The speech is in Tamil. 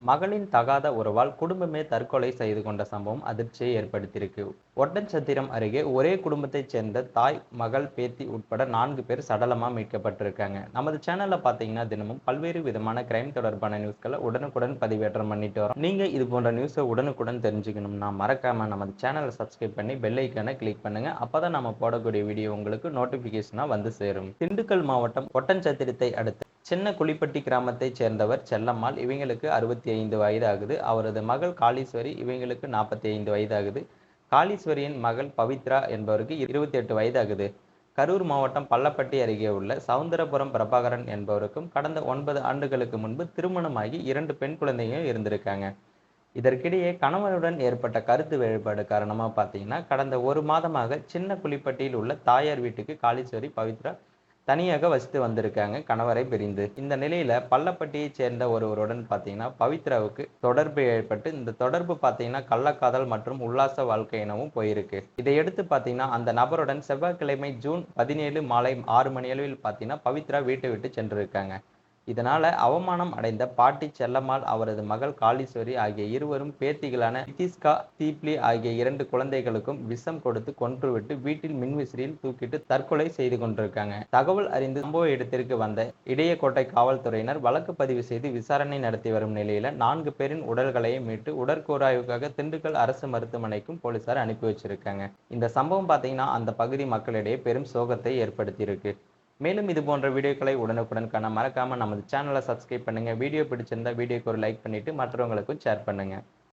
மகளின் தகாத உறவால் குடும்பமே தற்கொலை செய்து கொண்ட சம்பவம் அதிர்ச்சியை ஏற்படுத்தியிருக்கு. ஒட்டன்சத்திரம் அருகே ஒரே குடும்பத்தைச் சேர்ந்த தாய், மகள், பேத்தி உட்பட 4 பேர் சடலமா மீட்கப்பட்டிருக்காங்க. நமது சேனல்ல பாத்தீங்கன்னா தினமும் பல்வேறு விதமான கிரைம் தொடர்பான நியூஸ்களை உடனுக்குடன் பதிவேற்றம் பண்ணிட்டு வரோம். நீங்க இது போன்ற நியூஸை உடனுக்குடன் தெரிஞ்சுக்கணும்னா மறக்காம நமது சேனலை சப்ஸ்கிரைப் பண்ணி பெல் ஐக்கானை கிளிக் பண்ணுங்க. அப்பதான் நம்ம போடக்கூடிய வீடியோ உங்களுக்கு நோட்டிபிகேஷனா வந்து சேரும். திண்டுக்கல் மாவட்டம் ஒட்டன்சத்திரத்தை அடுத்து சின்ன குளிப்பட்டி கிராமத்தைச் சேர்ந்தவர் செல்லம்மாள். இவங்களுக்கு 65 வயது ஆகுது. அவரது மகள் காளீஸ்வரி. இவங்களுக்கு 45 வயது ஆகுது. காளீஸ்வரியின் மகள் பவித்ரா என்பவருக்கு 28 வயது ஆகுது. கரூர் மாவட்டம் பள்ளப்பட்டி அருகே உள்ள சவுந்தரபுரம் பிரபாகரன் என்பவருக்கும் கடந்த 9 ஆண்டுகளுக்கு முன்பு திருமணமாகி 2 பெண் குழந்தைகள் இருந்திருக்காங்க. இதற்கிடையே கணவனுடன் ஏற்பட்ட கருத்து வேறுபாடு காரணமா பார்த்தீங்கன்னா கடந்த 1 மாதமாக சின்ன குளிப்பட்டியில் உள்ள தாயார் வீட்டுக்கு காளீஸ்வரி, பவித்ரா தனியாக வசித்து வந்திருக்காங்க கணவரை பிரிந்து. இந்த நிலையில பள்ளப்பட்டியைச் சேர்ந்த ஒருவருடன் பார்த்தீங்கன்னா பவித்ராவுக்கு தொடர்பு ஏற்பட்டு இந்த தொடர்பு பார்த்தீங்கன்னா கள்ளக்காதல் மற்றும் உல்லாச வாழ்க்கை எனவும் போயிருக்கு. இதையடுத்து பார்த்தீங்கன்னா அந்த நபருடன் செவ்வாய்க்கிழமை ஜூன் 17 மாலை 6 மணியளவில் பார்த்தீங்கன்னா பவித்ரா வீட்டை விட்டு சென்றிருக்காங்க. இதனால அவமானம் அடைந்த பாட்டி செல்லம்மாள், அவரது மகள் காளீஸ்வரி ஆகிய இருவரும் பேத்திகளான நிதிஷ்கா, தீப்லி ஆகிய 2 குழந்தைகளுக்கும் விஷம் கொடுத்து கொன்றுவிட்டு வீட்டில் மின்விசிறியில் தூக்கிட்டு தற்கொலை செய்து கொண்டிருக்காங்க. தகவல் அறிந்து சம்பவ இடத்திற்கு வந்த இடையக்கோட்டை காவல்துறையினர் வழக்கு பதிவு செய்து விசாரணை நடத்தி வரும் நிலையில 4 பேரின் உடல்களையும் மீட்டு உடற்கூறாய்வுக்காக திண்டுக்கல் அரசு மருத்துவமனைக்கும் போலீசார் அனுப்பி வச்சிருக்காங்க. இந்த சம்பவம் பார்த்தீங்கன்னா அந்த பகுதி மக்களிடையே பெரும் சோகத்தை ஏற்படுத்தியிருக்கு. மேலும் இது போன்ற வீடியோக்களை உடனுக்குடன் காண மறக்காம நமது சேனலை சப்ஸ்கிரைப் பண்ணுங்க. வீடியோ பிடிச்சிருந்தா வீடியோக்கு ஒரு லைக் பண்ணிட்டு மற்றவங்களுக்கும் ஷேர் பண்ணுங்க.